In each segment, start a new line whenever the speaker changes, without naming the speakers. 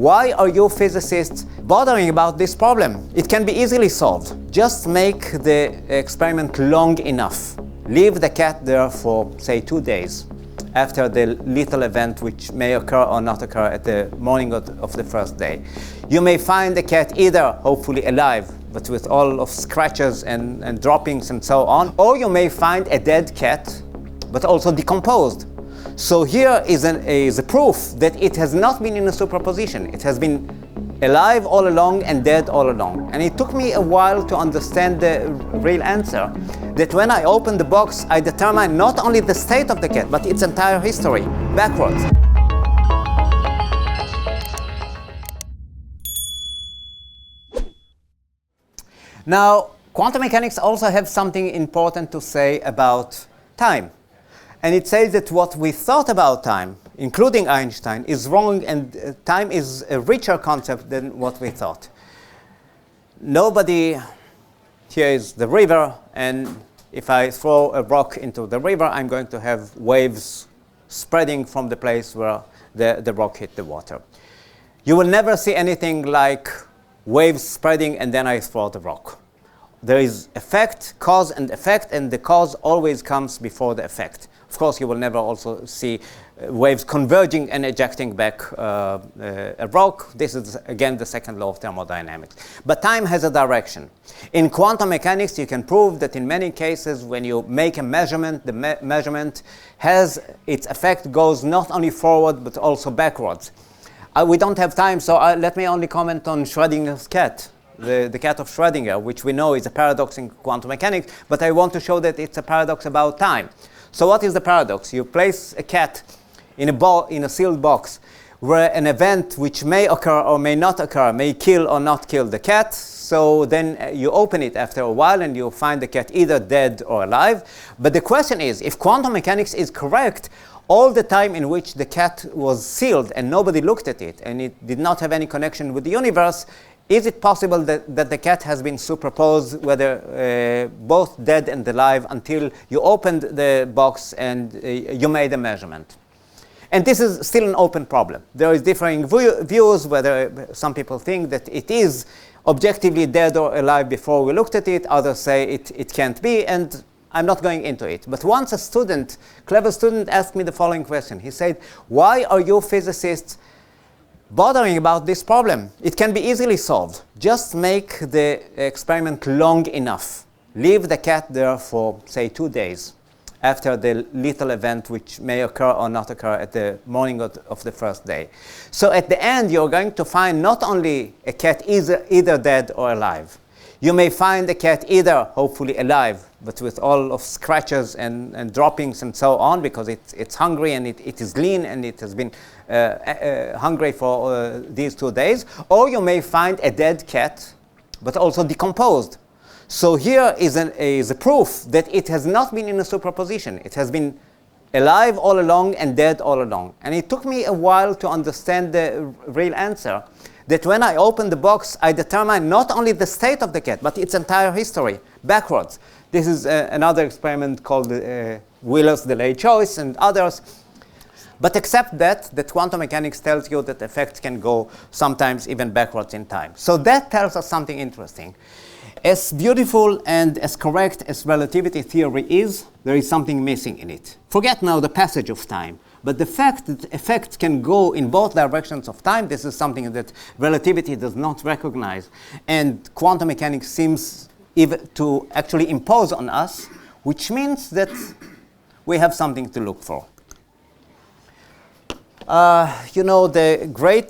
Why are you physicists bothering about this problem? It can be easily solved. Just make the experiment long enough. Leave the cat there for, say, 2 days after the lethal event, which may occur or not occur at the morning of the first day. You may find the cat either hopefully alive, but with all of scratches and droppings and so on, or you may find a dead cat, but also decomposed. So here is a proof that it has not been in a superposition. It has been alive all along and dead all along. And it took me a while to understand the real answer, that when I opened the box, I determined not only the state of the cat, but its entire history, backwards. Now, quantum mechanics also have something important to say about time. And it says that what we thought about time, including Einstein, is wrong, and time is a richer concept than what we thought. Here is the river, and if I throw a rock into the river, I'm going to have waves spreading from the place where the rock hit the water. You will never see anything like waves spreading and then I throw the rock. There is effect, cause and effect, and the cause always comes before the effect. Of course, you will never also see waves converging and ejecting back a rock. This is, again, the second law of thermodynamics. But time has a direction. In quantum mechanics, you can prove that in many cases, when you make a measurement, the measurement has its effect goes not only forward, but also backwards. We don't have time, so let me only comment on Schrödinger's cat. The cat of Schrödinger, which we know is a paradox in quantum mechanics, but I want to show that it's a paradox about time. So what is the paradox? You place a cat in a sealed box where an event which may occur or may not occur, may kill or not kill the cat. So then you open it after a while and you find the cat either dead or alive. But the question is, if quantum mechanics is correct, all the time in which the cat was sealed and nobody looked at it and it did not have any connection with the universe, is it possible that the cat has been superposed, whether both dead and alive, until you opened the box and you made a measurement? And this is still an open problem. There is differing views, whether some people think that it is objectively dead or alive before we looked at it. Others say it can't be, and I'm not going into it. But once a clever student asked me the following question. He said, why are you physicists bothering about this problem? It can be easily solved. Just make the experiment long enough. Leave the cat there for, say, 2 days after the lethal event, which may occur or not occur at the morning of the first day. So at the end, you're going to find not only a cat either dead or alive. You may find the cat either hopefully alive, but with all of scratches and droppings and so on, because it's hungry and it is lean and it has been hungry for these 2 days. Or you may find a dead cat, but also decomposed. So here is a proof that it has not been in a superposition. It has been alive all along and dead all along. And it took me a while to understand the real answer, that when I opened the box, I determined not only the state of the cat, but its entire history, backwards. This is another experiment called Wheeler's delayed choice and others. But except that quantum mechanics tells you that effects can go sometimes even backwards in time. So that tells us something interesting. As beautiful and as correct as relativity theory is, there is something missing in it. Forget now the passage of time. But the fact that effects can go in both directions of time, this is something that relativity does not recognize. And quantum mechanics seems even to actually impose on us, which means that we have something to look for. The great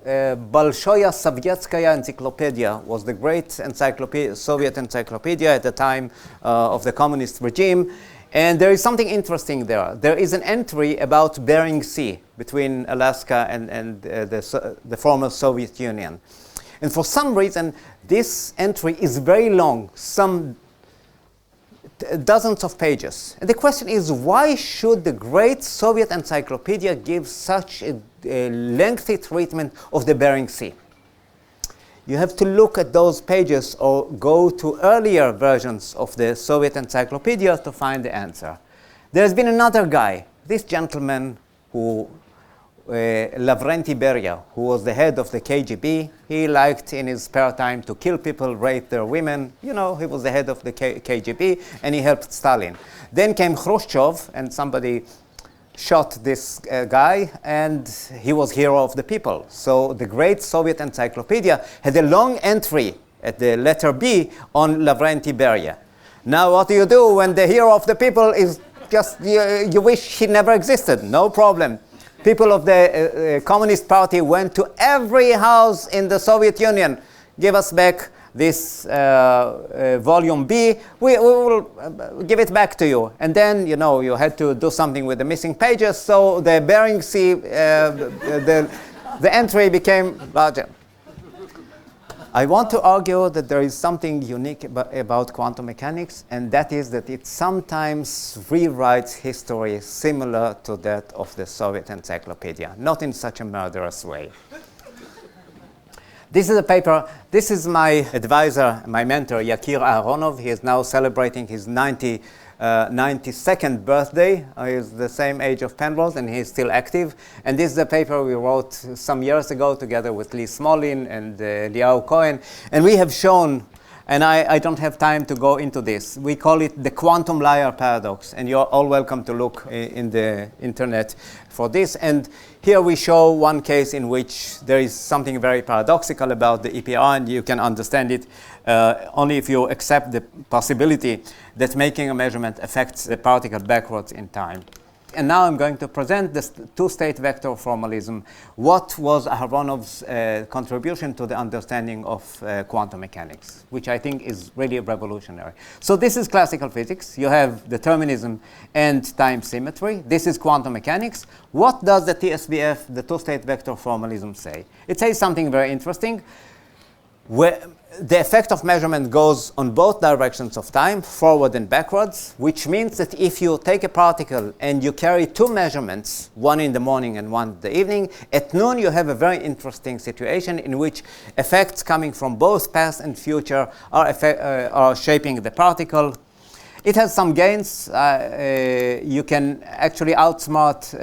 Bolshoya Sovietskaya Encyclopedia was the great Soviet encyclopedia at the time of the communist regime. And there is something interesting there. There is an entry about Bering Sea between Alaska and the former Soviet Union. And for some reason, this entry is very long, some dozens of pages. And the question is, why should the great Soviet encyclopedia give such a lengthy treatment of the Bering Sea? You have to look at those pages or go to earlier versions of the Soviet encyclopedia to find the answer. There's been another guy, this gentleman who Lavrenti Beria, who was the head of the KGB. He liked in his spare time to kill people, rape their women. You know, he was the head of the KGB, and he helped Stalin. Then came Khrushchev, and somebody shot this guy, and he was hero of the people. So the great Soviet encyclopedia had a long entry at the letter B on Lavrenti Beria. Now what do you do when the hero of the people is just, you wish he never existed? No problem. People of the Communist Party went to every house in the Soviet Union. Give us back this volume B. We will give it back to you. And then, you know, you had to do something with the missing pages. So the Bering Sea, the entry became larger. I want to argue that there is something unique about quantum mechanics, and that is that it sometimes rewrites history similar to that of the Soviet encyclopedia, not in such a murderous way. This is a paper. This is my advisor, my mentor, Yakir Aharonov. He is now celebrating his 92nd birthday. He is the same age of Penrose, and he is still active. And this is a paper we wrote some years ago together with Lee Smolin and Liao Cohen. And we have shown, and I don't have time to go into this, we call it the quantum liar paradox. And you're all welcome to look in the internet for this. And here we show one case in which there is something very paradoxical about the EPR, and you can understand it only if you accept the possibility that making a measurement affects the particle backwards in time. And now I'm going to present this two-state vector formalism. What was Aharonov's contribution to the understanding of quantum mechanics, which I think is really revolutionary. So this is classical physics. You have determinism and time symmetry. This is quantum mechanics. What does the TSVF, the two-state vector formalism, say? It says something very interesting. Where the effect of measurement goes on both directions of time, forward and backwards, which means that if you take a particle and you carry two measurements, one in the morning and one in the evening, at noon you have a very interesting situation in which effects coming from both past and future are shaping the particle. It has some gains. You can actually outsmart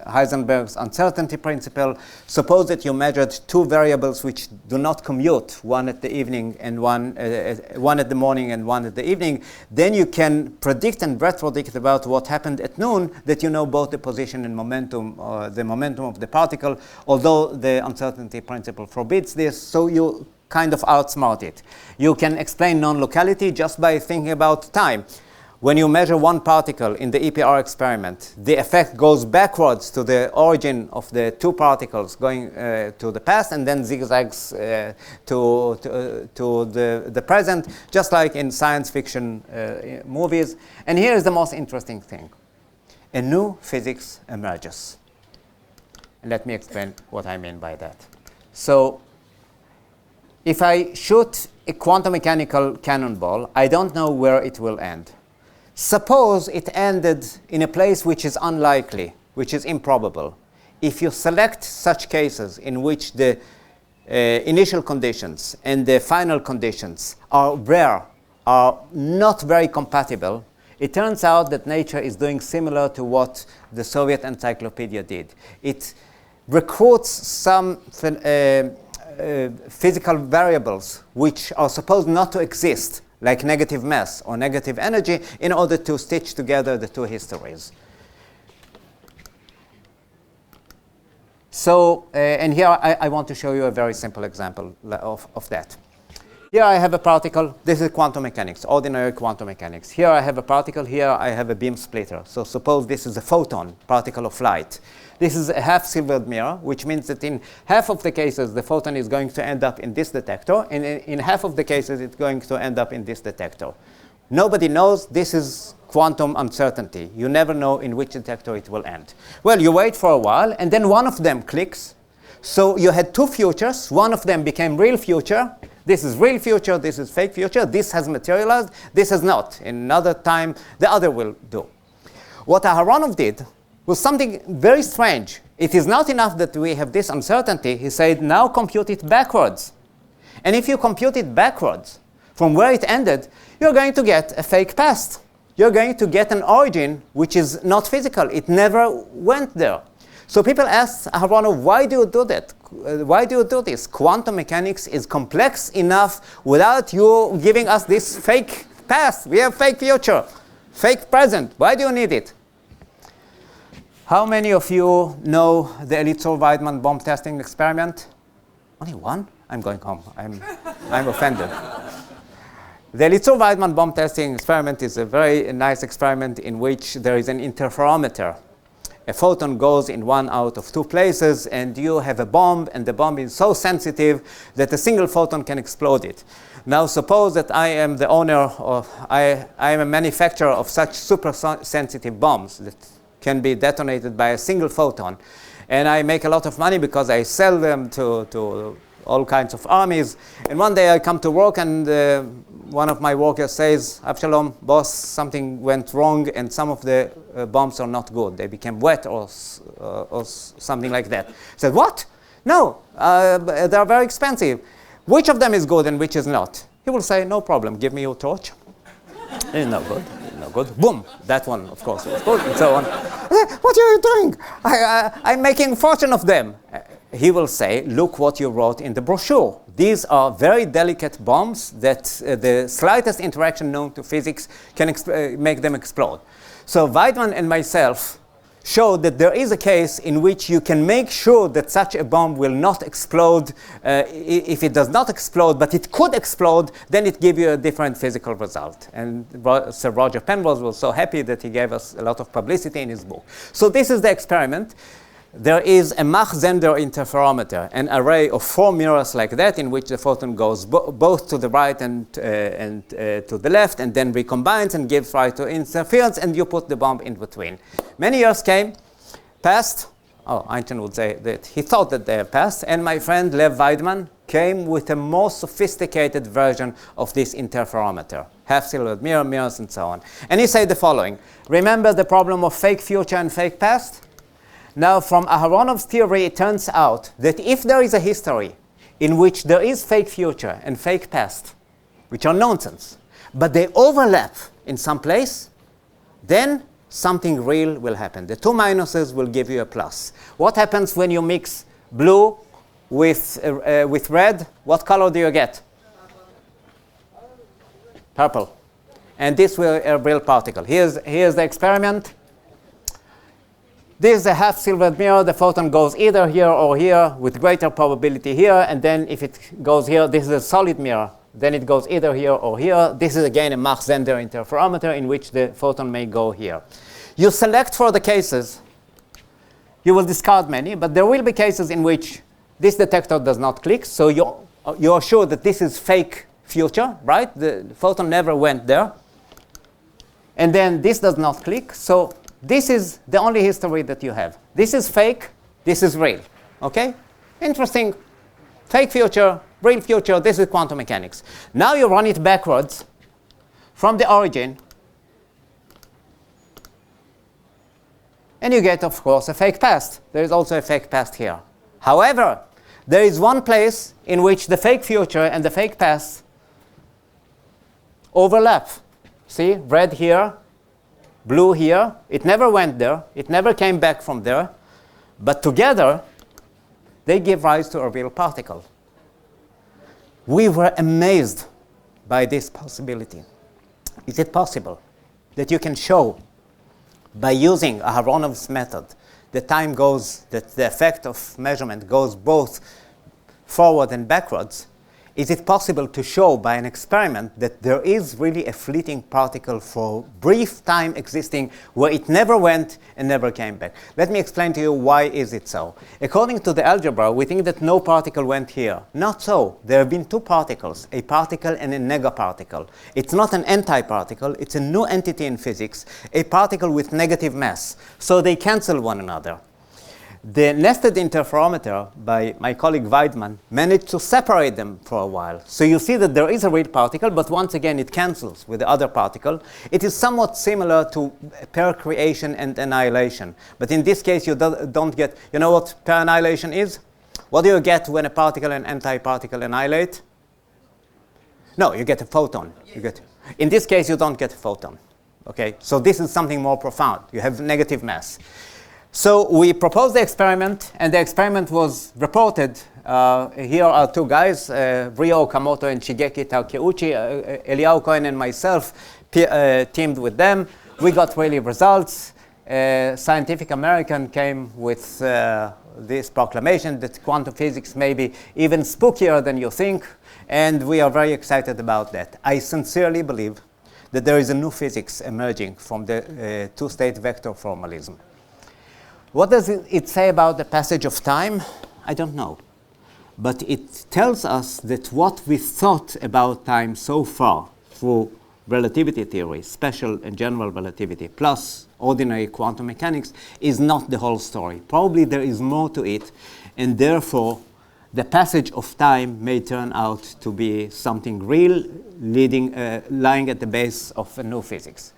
Heisenberg's uncertainty principle. Suppose that you measured two variables which do not commute, one at the evening and one at the morning and one at the evening. Then you can predict and retrodict about what happened at noon, that you know both the position and momentum, the momentum of the particle, although the uncertainty principle forbids this. So you kind of outsmart it. You can explain non-locality just by thinking about time. When you measure one particle in the EPR experiment, the effect goes backwards to the origin of the two particles going to the past, and then zigzags to the present, just like in science fiction movies. And here is the most interesting thing. A new physics emerges. And let me explain what I mean by that. So if I shoot a quantum mechanical cannonball, I don't know where it will end. Suppose it ended in a place which is unlikely, which is improbable. If you select such cases in which the initial conditions and the final conditions are rare, are not very compatible, it turns out that nature is doing similar to what the Soviet encyclopedia did. It recruits some physical variables which are supposed not to exist, like negative mass or negative energy, in order to stitch together the two histories. So, and here I want to show you a very simple example of that. Here I have a particle. This is quantum mechanics, ordinary quantum mechanics. Here I have a particle. Here I have a beam splitter. So suppose this is a photon, particle of light. This is a half-silvered mirror, which means that in half of the cases, the photon is going to end up in this detector, and in half of the cases, it's going to end up in this detector. Nobody knows. This is quantum uncertainty. You never know in which detector it will end. Well, you wait for a while, and then one of them clicks. So you had two futures. One of them became real future. This is real future. This is fake future. This has materialized. This has not. In another time, the other will do. What Aharonov did was something very strange. It is not enough that we have this uncertainty. He said, now compute it backwards. And if you compute it backwards, from where it ended, you're going to get a fake past. You're going to get an origin which is not physical. It never went there. So people ask Aharonov, why do you do that? Why do you do this? Quantum mechanics is complex enough without you giving us this fake past. We have fake future, fake present. Why do you need it? How many of you know the Elitzur-Vaidman bomb testing experiment? Only one? I'm going home. I'm offended. The Elitzur-Vaidman bomb testing experiment is a very nice experiment in which there is an interferometer. A photon goes in one out of two places, and you have a bomb, and the bomb is so sensitive that a single photon can explode it. Now suppose that I am the owner, or I am a manufacturer of such super sensitive bombs that can be detonated by a single photon. And I make a lot of money because I sell them to all kinds of armies. And one day I come to work, and one of my workers says, Avshalom, boss, something went wrong, and some of the bombs are not good. They became wet or something like that. I said, what? No, they are very expensive. Which of them is good and which is not? He will say, no problem, give me your torch. It's no good. No good. Boom! That one, of course, was good, and so on. What are you doing? I'm making a fortune of them. He will say, look what you wrote in the brochure. These are very delicate bombs that the slightest interaction known to physics can make them explode. So Vaidman and myself showed that there is a case in which you can make sure that such a bomb will not explode. If it does not explode, but it could explode, then it gives you a different physical result. And Sir Roger Penrose was so happy that he gave us a lot of publicity in his book. So this is the experiment. There is a Mach-Zehnder interferometer, an array of 4 mirrors like that, in which the photon goes both to the right and to the left, and then recombines and gives rise to interference, and you put the bomb in between. Many years passed. Oh, Einstein would say that he thought that they had passed, and my friend Lev Vaidman came with a more sophisticated version of this interferometer, half-silvered mirrors, and so on. And he said the following: remember the problem of fake future and fake past? Now, from Aharonov's theory, it turns out that if there is a history in which there is fake future and fake past, which are nonsense, but they overlap in some place, then something real will happen. The two minuses will give you a plus. What happens when you mix blue with red? What color do you get? Purple. And this will be a real particle. Here's the experiment. This is a half-silvered mirror. The photon goes either here or here with greater probability here. And then if it goes here, this is a solid mirror. Then it goes either here or here. This is again a Mach-Zehnder interferometer in which the photon may go here. You select for the cases. You will discard many, but there will be cases in which this detector does not click. So you're sure that this is fake future, right? The photon never went there. And then this does not click. So this is the only history that you have. This is fake, this is real. Okay? Interesting. Fake future, real future, this is quantum mechanics. Now you run it backwards from the origin, and you get, of course, a fake past. There is also a fake past here. However, there is one place in which the fake future and the fake past overlap. See, red here, blue here. It never went there. It never came back from there. But together, they give rise to a real particle. We were amazed by this possibility. Is it possible that you can show, by using Aharonov's method, that the effect of measurement goes both forward and backwards? Is it possible to show by an experiment that there is really a fleeting particle for brief time existing where it never went and never came back? Let me explain to you why is it so. According to the algebra, we think that no particle went here. Not so. There have been two particles, a particle and a negaparticle. It's not an antiparticle. It's a new entity in physics, a particle with negative mass. So they cancel one another. The nested interferometer by my colleague Vaidman managed to separate them for a while. So you see that there is a real particle, but once again it cancels with the other particle. It is somewhat similar to pair creation and annihilation. But in this case you don't get, you know what pair annihilation is? What do you get when a particle and antiparticle annihilate? No, you get a photon. In this case you don't get a photon. Okay? So this is something more profound. You have negative mass. So we proposed the experiment, and the experiment was reported. Here are two guys, Ryo Okamoto and Shigeki Takeuchi. Eliyahu Cohen and myself teamed with them. We got really results. Scientific American came with this proclamation that quantum physics may be even spookier than you think, and we are very excited about that. I sincerely believe that there is a new physics emerging from the two-state vector formalism. What does it say about the passage of time? I don't know. But it tells us that what we thought about time so far through relativity theory, special and general relativity, plus ordinary quantum mechanics, is not the whole story. Probably there is more to it, and therefore the passage of time may turn out to be something real, lying at the base of a new physics.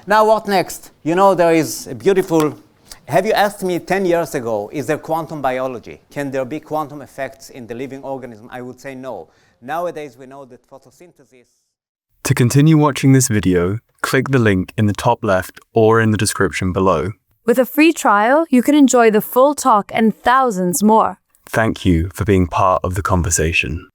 Now what next? You know, there is a beautiful... Have you asked me 10 years ago, is there quantum biology? Can there be quantum effects in the living organism? I would say no. Nowadays we know that photosynthesis...
To continue watching this video, click the link in the top left or in the description below.
With a free trial, you can enjoy the full talk and thousands more.
Thank you for being part of the conversation.